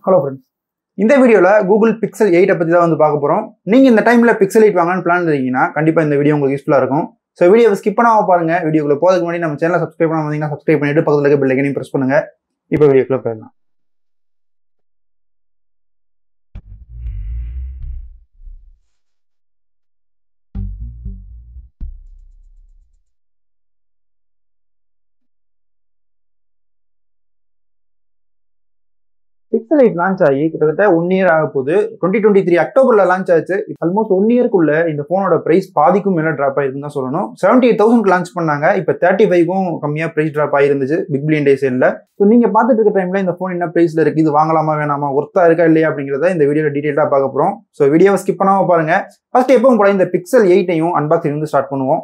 Hello friends, இந்த வீடியோவில் Google pixel 8 பற்றி தான் வந்து பார்க்க போகிறோம். நீங்கள் இந்த டைமில் பிக்சல் 8 வாங்கலான்னு பிளான் இருக்கீங்கன்னா கண்டிப்பாக இந்த வீடியோ உங்களுக்கு யூஸ்ஃபுல்லாக இருக்கும். ஸோ வீடியோவை ஸ்கிப் பண்ணாமல் பாருங்கள். வீடியோக்குள்ள போகிறதுக்கு முன்னாடி நம்ம சேனலை சப்ஸ்கிரைப் பண்ணாமல் வந்தீங்கன்னா சப்ஸ்கிரைப் பண்ணிட்டு பக்கத்தில் இருக்க பெல் ஐக்கனையும் ப்ரெஸ் பண்ணுங்கள். இப்போ வீடியோக்குள்ள போயிடலாம். பிக்சல் 8 லான்ச் ஆகி கிட்டத்தட்ட 1 இயர் ஆக போகுது. 2023 அக்டோபர்ல லான்ச் ஆச்சு. ஆல்மோஸ்ட் 1 இயருக்குள்ள இந்த போனோட பிரைஸ் பாதிக்கும் மேல டிராப் ஆயிருக்குன்னு தான் சொல்லணும். 78,000 லான்ச் பண்ணாங்க. இப்போ 35க்கும் கம்மியா பிரைஸ் டிராப் ஆயிருந்துச்சு பிக் பில்லியன் டே சேல்ல. ஸோ நீங்க பார்த்துட்டு இருக்க டைம்ல இந்த போன் என்ன பிரைஸ்ல இருக்கு, இது வாங்கலாமா வேணாமா, ஒர்த்தா இருக்கா இல்லையா அப்படிங்கிறத இந்த வீடியோல டீடைலா பார்க்க போறோம். ஸோ வீடியோவை ஸ்கிப் பண்ணாம பாருங்க. ஃபர்ஸ்ட் எப்பவும் போல இந்த பிக்சல் 8ஐயும் அன்பாக்சிங் வந்து ஸ்டார்ட் பண்ணுவோம்.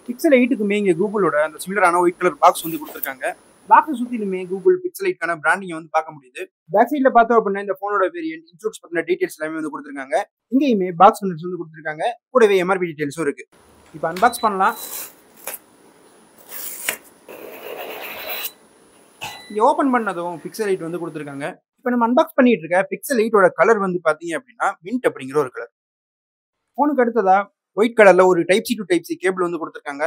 பிக்சல் 8க்குமே இங்க கூகுளோட அந்த சிமிலரான ஒயிட் கலர் பாக்ஸ் வந்து கொடுத்துருக்காங்க. பாக்ஸை சுற்றிலுமே கூகுள் பிக்சல் 8க்கான பிராண்டிங் வந்து பார்க்க முடியுது. பேக் சைடில் பார்த்தோம் அப்படின்னா இந்த போனோட வேரியன்ட் இன்க்ளூட்ஸ் பற்றின டீடைல்ஸ் எல்லாமே வந்து கொடுத்துருக்காங்க. இங்கேயுமே பாக்ஸ் கண்டென்ட்ஸ் வந்து கொடுத்துருக்காங்க. கூடவே எம்ஆர்பி டீடைல்ஸும் இருக்கு. இப்போ அன்பாக்ஸ் பண்ணலாம். இங்கே ஓப்பன் பண்ணதும் பிக்சல் 8 வந்து கொடுத்துருக்காங்க. இப்போ நம்ம அன்பாக்ஸ் பண்ணிட்டு இருக்க பிக்சல் 8ஓட கலர் வந்து பார்த்தீங்க அப்படின்னா மின்ட் அப்படிங்கிற ஒரு கலர். ஃபோனுக்கு அடுத்ததா ஒயிட் கலர்ல ஒரு type C to type C cable வந்து கொடுத்துருக்காங்க.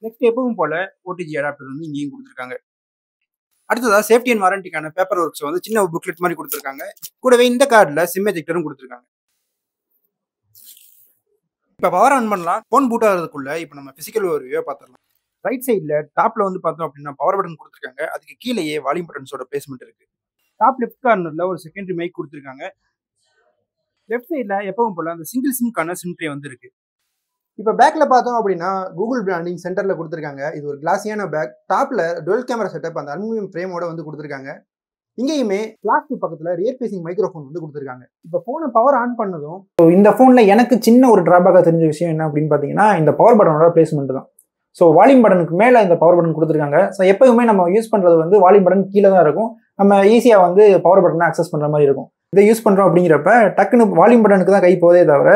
நெக்ஸ்ட் எப்பவும் போல ஓடிஜி அடாப்டர் வந்து இங்கேயும் கொடுத்துருக்காங்க. அடுத்ததா சேஃப்டி அண்ட் வாரண்டிக்கான பேப்பர் ஒர்க்ஸ் வந்து சின்ன புக்லெட் மாதிரி கொடுத்துருக்காங்க. கூடவே இந்த கார்டில் சிம் எஜெக்டரும் கொடுத்துருக்காங்க. இப்போ பவர் ஆன் பண்ணலாம். ஃபோன் பூட் ஆகிறதுக்குள்ள இப்போ நம்ம பிசிக்கல் ஒரு வியூவை பார்த்துடலாம். ரைட் சைடில் டாப்ல வந்து பார்த்தோம் அப்படின்னா பவர் பட்டன் கொடுத்துருக்காங்க. அதுக்கு கீழேயே வால்யூம் பட்டன்ஸோட பிளேஸ்மெண்ட் இருக்கு. டாப் லெஃப்ட் கார்னர்ல ஒரு செகண்டரி மைக் கொடுத்துருக்காங்க. லெஃப்ட் சைடில் எப்பவும் போல அந்த சிங்கிள் சிம்கான சிம் ட்ரே வந்து இருக்கு. இப்போ பேக்கில் பார்த்தோம் அப்படின்னா கூகுள் பிராண்டிங் சென்டரில் கொடுத்துருக்காங்க. இது ஒரு கிளாஸியான பேக். டாப்பில் டுவெல் கேமரா செட்டப் அந்த அலுமினியம் ஃப்ரேமோட வந்து கொடுத்துருக்காங்க. இங்கேயுமே கிளாஸ்க்கு பக்கத்தில் ரியர் ஃபேசிங் மைக்ரோஃபோன் வந்து கொடுத்துருக்காங்க. இப்போ ஃபோனை பவர் ஆன் பண்ணதும் இந்த ஃபோனில் எனக்கு சின்ன ஒரு டிராபேக்காக தெரிஞ்ச விஷயம் என்ன அப்படின்னு பார்த்தீங்கன்னா இந்த பவர் பட்டனோட பிளேஸ்மெண்ட் தான். ஸோ வால்யூம் பட்டனுக்கு மேலே இந்த பவர் பட்டன் கொடுத்துருக்காங்க. ஸோ எப்பவுமே நம்ம யூஸ் பண்ணுறது வந்து வால்யூம் பட்டன் கீழே தான் இருக்கும். நம்ம ஈஸியாக வந்து பவர் பட்டனை அக்சஸ் பண்ணுற மாதிரி இருக்கும். இதை யூஸ் பண்ணுறோம் அப்படிங்கிறப்ப டக்குன்னு வால்யூம் பட்டனுக்கு தான் கை போதே தவிர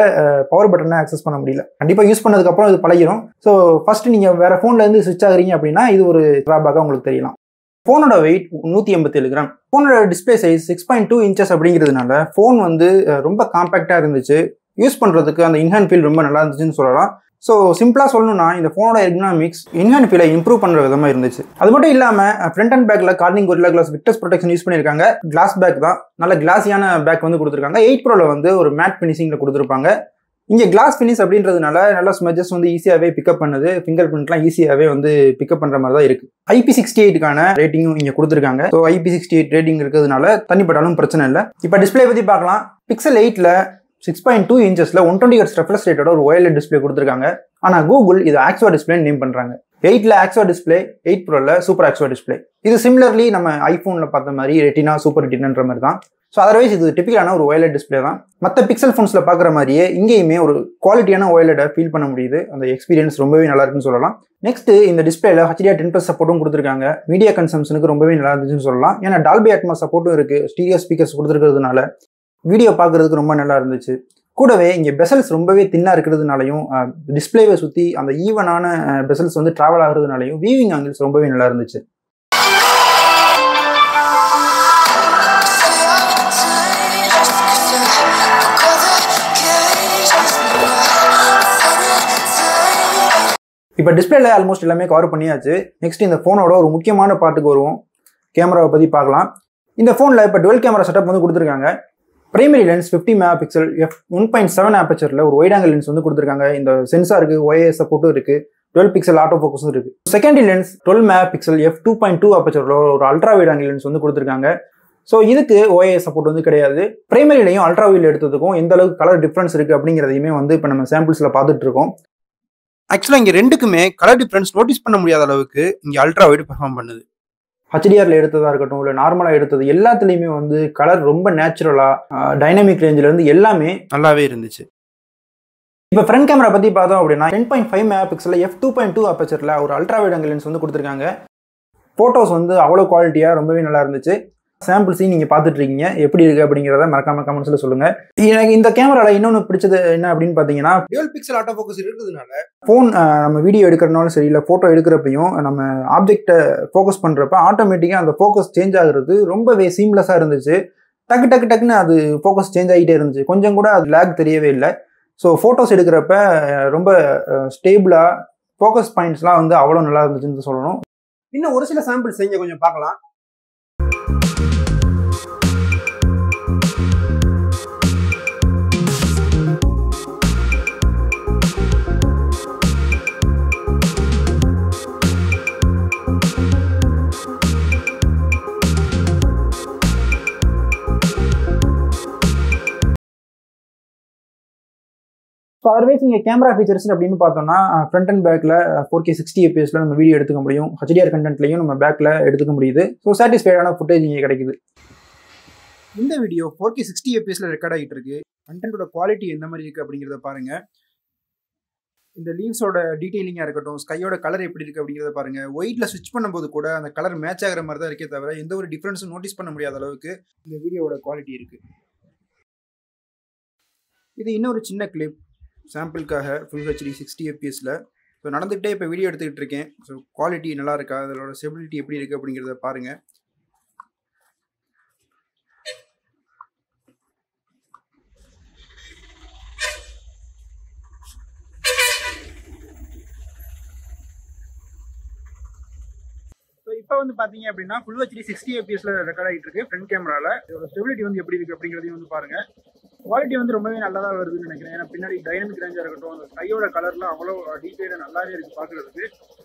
பவர் பட்டனை ஆக்சஸ் பண்ண முடியல. கண்டிப்பாக யூஸ் பண்ணதுக்கப்புறம் இது பழகிடும். ஸோ ஃபர்ஸ்ட் நீங்கள் வேறு ஃபோன்லேருந்து ஸ்விட்ச் ஆகுறீங்க அப்படின்னா இது ஒரு ட்ராபேக்காக உங்களுக்கு தெரியலாம். ஃபோனோட வெயிட் 187 கிராம். ஃபோனோட டிஸ்பிளே சைஸ் 6.2 இன்ச்சஸ் அப்படிங்கிறதுனால ஃபோன் வந்து ரொம்ப காம்பேக்டாக இருந்துச்சு. யூஸ் பண்ணுறதுக்கு அந்த இன்ஹேண்ட் ஃபீல் ரொம்ப நல்லா இருந்துச்சுன்னு சொல்லலாம். ஸோ சிம்பிளாக சொல்லணும்னா இந்த ஃபோனோட எர்கனாமிக்ஸ் இன்ஹேண்ட் ஃபீலை இம்ப்ரூவ் பண்ணுற விதமாக இருந்துச்சு. அது மட்டும் இல்லாமல் ஃப்ரண்ட் அண்ட் பேக்கில் Corning Gorilla glass Victus protection use பண்ணியிருக்காங்க. கிளாஸ் பேக் தான், நல்ல கிளாஸியான பேக் வந்து கொடுத்துருக்காங்க. 8 Proல வந்து ஒரு மேட் ஃபினிஷிங்கில் கொடுத்துருப்பாங்க. இங்கே கிளாஸ் ஃபினிஷ் அப்படின்றதுனால நல்ல ஸ்மெஜஸ் வந்து ஈஸியாகவே பிக்கப் பண்ணுது. ஃபிங்கர் பிரிண்ட்லாம் ஈஸியாகவே வந்து பிக்கப் பண்ணுற மாதிரி தான் இருக்குது. IP68க்கான ரேட்டிங்கும் இங்கே கொடுத்துருக்காங்க. ஸோ IP68 ரேட்டிங் இருக்கிறதுனால தண்ணி பட்டாலும் பிரச்சனை இல்லை. இப்போ டிஸ்பிளே பற்றி பார்க்கலாம். பிக்சல் 8ல 6.2 இன்ச்சஸ்ல 120 Hz ரெஃப்ரெஷ் ரேட்டோட ஒரு OLED டிஸ்பிளே கொடுத்துருக்காங்க. ஆனால் கூகுள் இது ஆக்ஸ்வா டிஸ்பிளேன்னு நேம் பண்ணுறாங்க. 8ல ஆக்ஸ்வா டிஸ்பிளே, 8 Proல சூப்பர் ஆக்ஸ்வா டிஸ்பிளே. இது சிமிலர்லி நம்ம ஐஃபோனில் பார்த்த மாதிரி ரெட்டினா சூப்பர் ரெட்டினான்ற மாதிரி தான். ஸோ அதர்வைஸ் இது டிபிக்கலான ஒரு OLED டிஸ்பிளே தான். மற்ற பிக்சல் ஃபோன்ஸில் பார்க்குற மாதிரியே இங்கேயுமே ஒரு குவாலிட்டியான OLED ஃபீல் பண்ண முடியுது. அந்த எக்ஸ்பீரியன்ஸ் ரொம்பவே நல்லா இருக்குன்னு சொல்லலாம். நெக்ஸ்ட் இந்த டிஸ்பிளேல HDR10+ சப்போர்ட்டும் கொடுத்துருக்காங்க. மீடியா கன்சம்ஷனுக்கு ரொம்பவே நல்லா இருந்துச்சுன்னு சொல்லலாம். ஏன்னா டால்பி அட்மாஸ் சப்போர்ட்டும் இருக்கு. ஸ்டீரியோ ஸ்பீக்கர்ஸ் கொடுத்துருக்கிறதுனால வீடியோ பார்க்கறதுக்கு ரொம்ப நல்லா இருந்துச்சு. கூடவே இங்கே பெசல்ஸ் ரொம்பவே தின்னாக இருக்கிறதுனாலையும் டிஸ்பிளேவை சுற்றி அந்த ஈவனான பெசல்ஸ் வந்து ட்ராவல் ஆகுறதுனாலையும் வீவிங் ஆங்கிள்ஸ் ரொம்பவே நல்லா இருந்துச்சு. இப்போ டிஸ்பிளேல ஆல்மோஸ்ட் எல்லாமே கவர் பண்ணியாச்சு. நெக்ஸ்ட் இந்த ஃபோனோட ஒரு முக்கியமான பார்ட்டுக்கு வருவோம். கேமராவை பற்றி பார்க்கலாம். இந்த ஃபோனில் இப்போ டுவெல் கேமரா செட்டப் வந்து கொடுத்துருக்காங்க. பிரைமரி லென்ஸ் 50 MP f1.7 ஆப்பர்ச்சர்ல ஒரு வைட் ஆங்கிள் லென்ஸ் வந்து கொடுத்துருக்காங்க. இந்த சென்சாருக்கு OIS சப்போர்ட்டும் இருக்கு. 12 பிக்சல் ஆட்டோ ஃபோக்கஸும் இருக்கு. செகண்டரி லென்ஸ் 12 MP f2.2 ஆப்பர்ச்சர்ல ஒரு அல்ட்ரா வைட் ஆங்கிள் லென்ஸ் வந்து கொடுத்துருக்காங்க. ஸோ இதுக்கு OIS சப்போர்ட் வந்து கிடையாது. பிரைமரிலையும் அல்ட்ரா வைட் எடுத்ததுக்கும் எந்த அளவுக்கு கலர் டிஃப்ரென்ஸ் இருக்கு அப்படிங்கிறதையுமே வந்து இப்போ நம்ம சாம்பிள்ஸ்ல பார்த்துட்டு இருக்கோம். ஆக்சுவலாக இங்கே ரெண்டுக்குமே கலர் டிஃப்ரென்ஸ் நோட்டீஸ் பண்ண முடியாத அளவுக்கு இங்கே அல்ட்ரா வைட் பெர்ஃபார்ம் பண்ணுது. HDRல எடுத்ததாக இருக்கட்டும், இல்லை நார்மலாக எடுத்தது எல்லாத்துலேயுமே வந்து கலர் ரொம்ப நேச்சுரலாக டைனமிக் ரேஞ்சிலேருந்து எல்லாமே நல்லாவே இருந்துச்சு. இப்போ ஃப்ரண்ட் கேமரா பற்றி பார்த்தோம் அப்படின்னா 10.5 MP f2.2 ஆப்பர்ச்சரில் ஒரு அல்ட்ரா வைட் ஆங்கிள் லென்ஸ் வந்து கொடுத்துருக்காங்க. ஃபோட்டோஸ் வந்து அவ்வளோ குவாலிட்டியாக ரொம்பவே நல்லா இருந்துச்சு. சாம்பிள்ஸையும் நீங்கள் பார்த்துட்டு இருக்கீங்க. எப்படி இருக்குது அப்படிங்கிறத மறக்காம கமெண்ட்ஸில் சொல்லுங்கள். எனக்கு இந்த கேமராவில் இன்னொன்று பிடிச்சது என்ன அப்படின்னு பார்த்தீங்கன்னா, டுவல் பிக்சல் ஆட்டோ ஃபோக்கஸ் இருக்கிறதுனால ஃபோன் நம்ம வீடியோ எடுக்கிறனாலும் சரி, இல்லை ஃபோட்டோ எடுக்கிறப்பையும் நம்ம ஆப்ஜெக்டை ஃபோக்கஸ் பண்ணுறப்ப ஆட்டோமேட்டிக்காக அந்த ஃபோக்கஸ் சேஞ்ச் ஆகுறது ரொம்பவே சீம்லெஸ்ஸாக இருந்துச்சு. டக்குன்னு அது ஃபோக்கஸ் சேஞ்ச் ஆகிட்டே இருந்துச்சு. கொஞ்சம் கூட அது லேக் தெரியவே இல்லை. ஸோ ஃபோட்டோஸ் எடுக்கிறப்ப ரொம்ப ஸ்டேபிளாக ஃபோக்கஸ் பாயிண்ட்ஸ்லாம் வந்து அவ்வளோ நல்லா இருந்துச்சுன்னு சொல்லணும். இன்னும் ஒரு சில சாம்பிள்ஸ் இங்கே கொஞ்சம் பார்க்கலாம். ஸோ அதர்வைஸ் நீங்கள் கேமரா ஃபீச்சர்ஸ் அப்படின்னு பார்த்தோம்னா ஃப்ரண்ட் அண்ட் பேக்கில் 4K 60 fps நம்ம வீடியோ எடுத்துக்க முடியும். HDR கண்டென்ட்லையும் நம்ம பேக்கில் எடுத்துக்க முடியுது. ஸோ சாட்டிஸ்ஃபைடான ஃபுட்டேஜ் இங்கே கிடைக்குது. இந்த வீடியோ 4K 60 fps ரெக்கார்ட் ஆகிட்டு இருக்கு. கண்டென்ட்டோட குவாலிட்டி எந்த மாதிரி இருக்குது அப்படிங்கிறத பாருங்கள். இந்த லீவ்ஸோட டீட்டெயிலிங்காக இருக்கட்டும், ஸ்கையோட கலர் எப்படி இருக்குது அப்படிங்கிறத பாருங்கள். ஒயிட்டில் ஸ்விட்ச் பண்ணும்போது கூட அந்த கலர் மேட்ச் ஆகிற மாதிரி தான் இருக்கே தவிர எந்த ஒரு டிஃப்ரென்ஸும் நோட்டீஸ் பண்ண முடியாத அளவுக்கு இந்த வீடியோவோட குவாலிட்டி இருக்குது. இது இன்னொரு சின்ன கிளிப் சாம்பிளுக்காக ஃபுல் HD 60 fpsல. ஸோ நடந்துகிட்டே இப்போ வீடியோ எடுத்துக்கிட்டு இருக்கேன். ஸோ குவாலிட்டி நல்லா இருக்கா, அதோட ஸ்டெபிலிட்டி எப்படி இருக்குது அப்படிங்கிறத பாருங்கள். ஸோ இப்போ வந்து பார்த்தீங்க அப்படின்னா ஃபுல் HD 60 fpsல ரெக்கார்ட் ஆகிட்டு இருக்கு ஃப்ரண்ட் கேமராவில். இதோட ஸ்டெபிலிட்டி வந்து எப்படி இருக்குது அப்படிங்கிறதையும் வந்து பாருங்கள். குவாலிட்டி வந்து ரொம்பவே நல்லா தான் வருதுன்னு நினைக்கிறேன். ஏன்னா பின்னாடி டைனமிக் ரேஞ்சாக இருக்கட்டும், அந்த ஸ்கையோட கலர்லாம் அவ்வளோ டீட்டெயிலாக நல்லாவே இருக்குது பார்க்குறதுக்கு.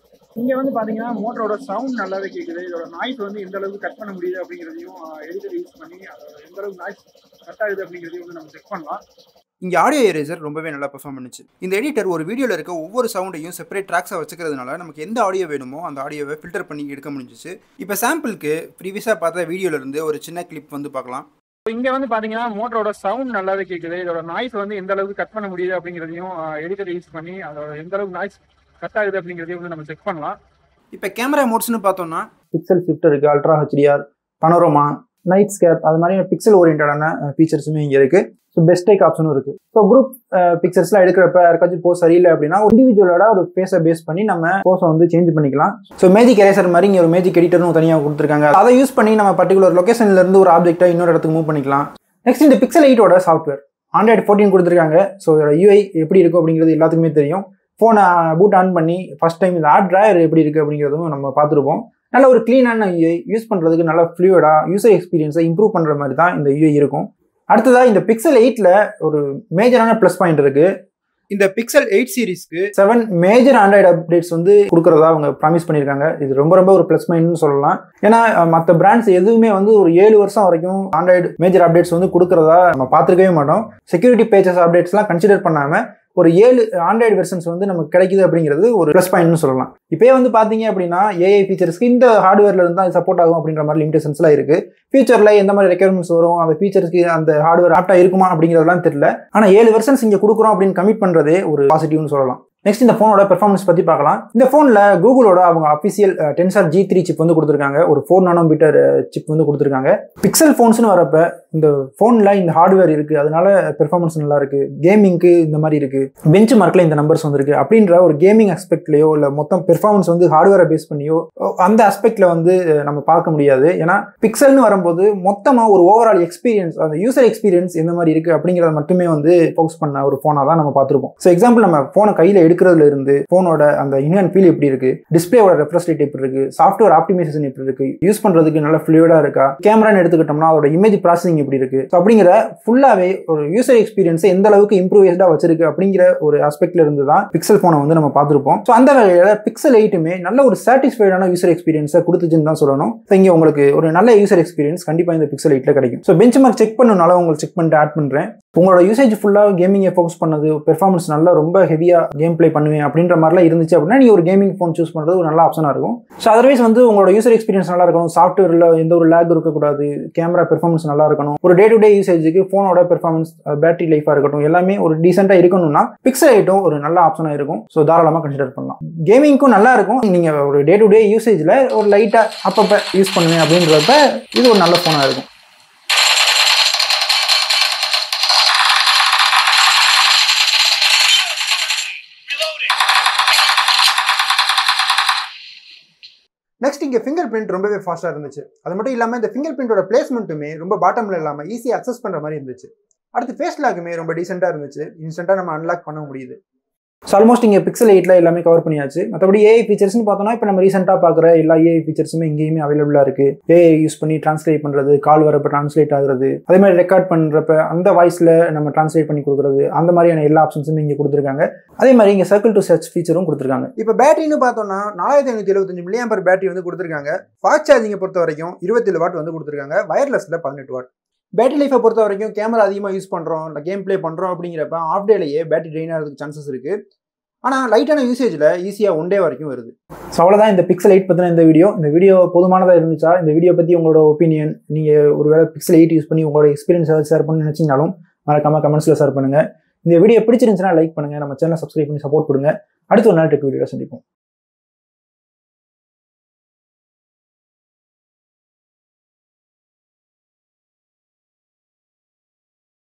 இங்கே வந்து பார்த்தீங்கன்னா மோட்டரோட சவுண்ட் நல்லாவே கேட்குது. இதோட நாய்ஸ் வந்து எந்த அளவுக்கு கட் பண்ண முடியுது அப்படிங்கிறதையும் எடிட்டர் யூஸ் பண்ணி எந்த அளவுக்கு நாய்ஸ் கட் ஆகுது அப்படிங்கிறதையும் வந்து நம்ம செக் பண்ணலாம். இங்கே ஆடியோ எரேசர் ரொம்பவே நல்லா பெர்ஃபார்ம் பண்ணுச்சு. இந்த எடிட்டர் ஒரு வீடியோவில் இருக்க ஒவ்வொரு சவுண்டையும் செப்பரேட் ட்ராக்ஸாக வச்சுக்கிறதுனால நமக்கு எந்த ஆடியோ வேணுமோ அந்த ஆடியோவை ஃபில்டர் பண்ணி எடுக்க முடிஞ்சிச்சு. இப்போ சாம்பிளுக்கு ப்ரீவியஸாக பார்த்த வீடியோலேருந்து ஒரு சின்ன கிளிப் வந்து பார்க்கலாம். இங்கே வந்து பார்த்தீங்கன்னா மோட்டரோட சவுண்ட் நல்லாவே கேட்குது. இதோட நாய்ஸ் வந்து எந்த அளவுக்கு கட் பண்ண முடியுது அப்படிங்கிறதையும் எடிட்டர் யூஸ் பண்ணி அதோட எந்த அளவுக்கு நாய்ஸ் கட் ஆகுது அப்படிங்கிறதையும் வந்து நம்ம செக் பண்ணலாம். இப்போ கேமரா மோட்ஸ்னு பார்த்தோம்னா பிக்சல் ஷிஃப்ட் இருக்குது, ultra HDR, panorama, night scape, அது மாதிரி பிக்சல் ஓரியன்டான ஃபீச்சர்ஸுமே இங்கே இருக்குது. ஸோ பெஸ்ட் டேக் ஆப்ஷனும் இருக்குது. ஸோ குரூப் பிக்சர்ஸ்லாம் எடுக்கிறப்ப யாருக்காச்சும் போஸ் சரியில்லை அப்படின்னா ஒரு இண்டிவிஜுவலோட ஒரு ஃபேஸை பேஸ் பண்ணி நம்ம போஸை வந்து சேஞ்ச் பண்ணிக்கலாம். ஸோ மேஜிக் எரேசர் மாதிரி இங்கே ஒரு மேஜிக் எடிட்டர்னு தனியாக கொடுத்துருக்காங்க. அதை யூஸ் பண்ணி நம்ம பர்டிகுலர் லொகேஷன்லேருந்து ஒரு ஆப்ஜெக்டை இன்னொரு இடத்துக்கு மூவ் பண்ணிக்கலாம். நெக்ஸ்ட் இந்த Pixel 8ஓட சாஃப்ட்வேர் Android 14 கொடுத்துருக்காங்க. ஸோ இதோட UI எப்படி இருக்கும் அப்படிங்கிறது எல்லாத்துக்குமே தெரியும். ஃபோனை பூட் ஆன் பண்ணி ஃபஸ்ட் டைம் இந்த ஆட் ட்ராயர் எப்படி இருக்குது அப்படிங்கிறதும் நம்ம பார்த்துருப்போம். நல்ல ஒரு க்ளீனான UI, யூஸ் பண்ணுறதுக்கு நல்ல ஃப்ளூயிடாக யூசர் எக்ஸ்பீரியன்ஸை இம்ப்ரூவ் பண்ணுற மாதிரி தான் இந்த UI இருக்கும். அடுத்ததாக இந்த Pixel 8ல ஒரு மேஜரான ப்ளஸ் பாயிண்ட் இருக்குது. இந்த Pixel 8 சீரிஸ்க்கு 7 மேஜர் ஆண்ட்ராய்டு அப்டேட்ஸ் வந்து கொடுக்குறதா அவங்க ப்ராமிஸ் பண்ணியிருக்காங்க. இது ரொம்ப ஒரு ப்ளஸ் பாயிண்ட்னு சொல்லலாம். ஏன்னா மற்ற பிராண்ட்ஸ் எதுவுமே வந்து ஒரு 7 வருஷம் வரைக்கும் ஆண்ட்ராய்டு மேஜர் அப்டேட்ஸ் வந்து கொடுக்குறதா நம்ம பார்த்துருக்கவே மாட்டோம். செக்யூரிட்டி பேச்சஸ் அப்டேட்ஸ்லாம் கன்சிடர் பண்ணாமல் ஒரு 7 ஆண்ட்ராய்டு வெர்ஷன்ஸ் வந்து நமக்கு கிடைக்குது அப்படிங்கிறது ஒரு ப்ளஸ் பாயிண்ட்னு சொல்லலாம். இப்போயே வந்து பார்த்தீங்க அப்படின்னா AI ஃபீச்சர்ஸ்க்கு இந்த ஹார்ட்வேர்ல இருந்து தான் சப்போர்ட் ஆகும் அப்படிங்கிற மாதிரி லிமிடேஷன்ஸ்லாம் இருக்குது. ஃபியூச்சரில் எந்த மாதிரி ரெக்யர்மெண்ட்ஸ் வரும், அந்த ஃபீச்சர்ஸ்க்கு அந்த ஹார்ட்வேர் ஆப்டாக இருக்குமா அப்படிங்கிறதுலாம் தெரியல. ஆனால் 7 வெர்ஷன்ஸ் இங்கே கொடுக்குறோம் அப்படின்னு கமிட் பண்ணுறதே ஒரு பாசிட்டிவ்னு சொல்லலாம். நெக்ஸ்ட் இந்த ஃபோனோட பெர்ஃபார்மன்ஸ் பற்றி பார்க்கலாம். இந்த ஃபோனில் கூகுளோட அவங்க அஃபிஷியல் Tensor G3 சிப் வந்து கொடுத்துருக்காங்க. ஒரு 4 nm சிப் வந்து கொடுத்துருக்காங்க. பிக்சல் ஃபோன்ஸ்னு வரப்ப இந்த ஃபோனில் இந்த ஹார்ட்வேர் இருக்குது, அதனால பெர்ஃபார்மன்ஸ் நல்லா இருக்குது. கேமிங்க்கு இந்த மாதிரி இருக்குது, பெஞ்ச் மார்க்கில் இந்த நம்பர்ஸ் வந்துருக்கு அப்படின்ற ஒரு கேமிங் ஆஸ்பெக்ட்லையோ இல்லை மொத்தம் பெர்ஃபார்மன்ஸ் வந்து ஹார்ட்வேரை பேஸ் பண்ணியோ அந்த ஆஸ்பெக்டில் வந்து நம்ம பார்க்க முடியாது. ஏன்னா பிக்சல்னு வரும்போது மொத்தமாக ஒரு ஓவரால் எக்ஸ்பீரியன்ஸ், அந்த யூசர் எக்ஸ்பீரியன்ஸ் எந்த மாதிரி இருக்குது அப்படிங்கிறத மட்டுமே வந்து ஃபோக்கஸ் பண்ண ஒரு ஃபோனாக தான் நம்ம பார்த்துருப்போம். ஸோ எக்ஸாம்பிள் நம்ம ஃபோனை கையில் எடுக்கிறதுல இருந்து ஃபோனோட அந்த இன்ஹேண்ட் ஃபீல் எப்படி இருக்கு, டிஸ்பிளேவோட ரெஃப்ரெஷ் ரேட் எப்படி இருக்கு, சாஃப்ட்வேர் ஆப்டிமைசேஷன் எப்படி இருக்கு, யூஸ் பண்றதுக்கு நல்ல ஃப்ளூயிடா இருக்கா, கேமரான்னு எடுத்துக்கிட்டோம்னா அதோட இமேஜ் ப்ராசஸிங் எப்படி இருக்கு, அப்படிங்கிற ஃபுல்லாவே ஒரு யூசர் எக்ஸ்பீரியன்ஸை எந்த அளவுக்கு இம்ப்ரூவைஸ்டா வச்சிருக்கு அப்படிங்கிற ஒரு ஆஸ்பெக்ட்ல இருந்து தான் பிக்சல் போனை வந்து நம்ம பார்த்துருப்போம். ஸோ அந்த வகையில Pixel 8மே நல்ல ஒரு சாட்டிஸ்ஃபைடான யூசர் எக்ஸ்பீரியன்ஸை கொடுத்துச்சுன்னு தான் சொல்லணும். இங்கே உங்களுக்கு ஒரு நல்ல யூசர் எக்ஸ்பீரியன்ஸ் கண்டிப்பாக இந்த Pixel 8ல கிடைக்கும். ஸோ பெஞ்ச் மார்க் செக் பண்ணனால உங்களுக்கு செக் பண்ணிட்டு ஆட் பண்ணுறேன். உங்களோட யூசேஜ் ஃபுல்லாக கேமிங்கை ஃபோக்கஸ் பண்ணது, பெர்ஃபார்மன்ஸ் நல்லா ரொம்ப ஹெவியாக கேம் பிளே ப்ளே பண்ணுவேன் அப்படின்ற மாதிரிலாம் இருந்துச்சு அப்படின்னா நீங்கள் ஒரு கேமிங் ஃபோன் சூஸ் பண்ணுறது ஒரு நல்ல ஆப்ஷனாக இருக்கும். ஸோ அதர்வைஸ் வந்து உங்களோட யூசர் எக்ஸ்பீரியன்ஸ் நல்லா இருக்கணும், சாஃப்ட்வேரில் எந்த ஒரு லேக் இருக்கக்கூடாது, கேமரா பெர்ஃபார்மன்ஸ் நல்லா இருக்கணும், ஒரு டே டு டே யூசேஜுக்கு ஃபோனோட பெர்ஃபார்மன்ஸ், பேட்டரி லைஃபாக இருக்கட்டும், எல்லாமே ஒரு டீசெண்டாக இருக்கணும்னா பிக்சல் 8 ஒரு நல்ல ஆப்ஷனாக இருக்கும். ஸோ தாராளமாக கன்சிடர் பண்ணலாம். கேமிங்க்கும் நல்லா இருக்கும். நீங்கள் ஒரு டே டு டே யூசேஜில் ஒரு லைட்டாக அப்பப்போ யூஸ் பண்ணுவேன் அப்படின்றப்ப இது ஒரு நல்ல ஃபோனாக இருக்கும். நெக்ஸ்ட் இங்கே ஃபிங்கர் பிரிண்ட் ரொம்பவே ஃபாஸ்ட்டாக இருந்துச்சு. அது மட்டும் இல்லாமல் இந்த ஃபிங்கர் பிரிண்டோட பிளேஸ்மெண்ட்டுமே ரொம்ப பாட்டமில் இல்லாமல் ஈஸியாக அக்சஸ் பண்ணுற மாதிரி இருந்துச்சு. அடுத்து ஃபேஸ் லாக்குமே ரொம்ப டீசெண்டாக இருந்துச்சு. இன்ஸ்டன்ட்டாக நம்ம அன்லாக் பண்ண முடியுது. ஸோ ஆல்மோஸ்ட் இங்கே பிக்சல் 8ல் எல்லாமே கவர் பண்ணியாச்சு. மற்றபடி ஏஐ ஃபீச்சர்ஸ்னு பார்த்தோம்னா இப்போ நம்ம ரீசெண்டாக பார்க்குற எல்லா ஏஐ ஃபீச்சர்ஸுமே இங்கேயுமே அவைலபிளாக இருக்குது. ஏஐ யூஸ் பண்ணி ட்ரான்ஸ்லேட் பண்ணுறது, கால் வரப்போ ட்ரான்ஸ்லேட் ஆகுறது, அதே மாதிரி ரெக்கார்ட் பண்ணுறப்ப அந்த வாய்ஸில் நம்ம ட்ரான்ஸ்லேட் பண்ணி கொடுக்குறது, அந்த மாதிரியான எல்லா ஆப்ஷன்ஸுமே இங்கே கொடுத்துருக்காங்க. அதே மாதிரி இங்கே சர்க்கிள் டு சர்ச் ஃபீச்சரும் கொடுத்துருக்காங்க. இப்போ பேட்டரின்னு பார்த்தோம்னா 4575 mAh பேட்டரி வந்து கொடுத்துருக்காங்க. ஃபாஸ்ட் சார்ஜிங்கை பொறுத்த வரைக்கும் 27 வாட் வந்து கொடுத்துருக்காங்க. வயர்லெஸில் 18 வாட். பேட்டரி லைஃபை பொறுத்த வரைக்கும் கேமரா அதிகமாக யூஸ் பண்ணுறோம், இல்லை கேம் ப்ளே பண்ணுறோம் அப்படிங்கிறப்ப ஆஃப் டேலேயே பேட்டரி ட்ரெயின் ஆகிறதுக்கு சான்சஸ் இருக்குது. ஆனால் லைட்டான யூசேஜில் ஈஸியாக 1 டே வரைக்கும் வருது. ஸோ அவ்வளோதான் இந்த பிக்சல் 8 பற்றின இந்த வீடியோ போதுமானதாக இருந்துச்சா? இந்த வீடியோ பற்றி உங்களோட ஒப்பீனியன், நீங்கள் ஒரு வேளை பிக்சல் 8 யூஸ் பண்ணி உங்களோட எக்ஸ்பீரியன்ஸ் ஏதாவது ஷேர் பண்ணணும்னு நினச்சிங்கனாலும் மறக்காம கமெண்ட்ஸில் ஷேர் பண்ணுங்கள். இந்த வீடியோ பிடிச்சிருந்துச்சுன்னா லைக் பண்ணுங்கள், நம்ம சேனலை சப்ஸ்கிரைப் பண்ணி சப்போர்ட் கொடுங்க. அடுத்த ஒரு நாள் டெக் வீடியோவில் சந்திப்போம்.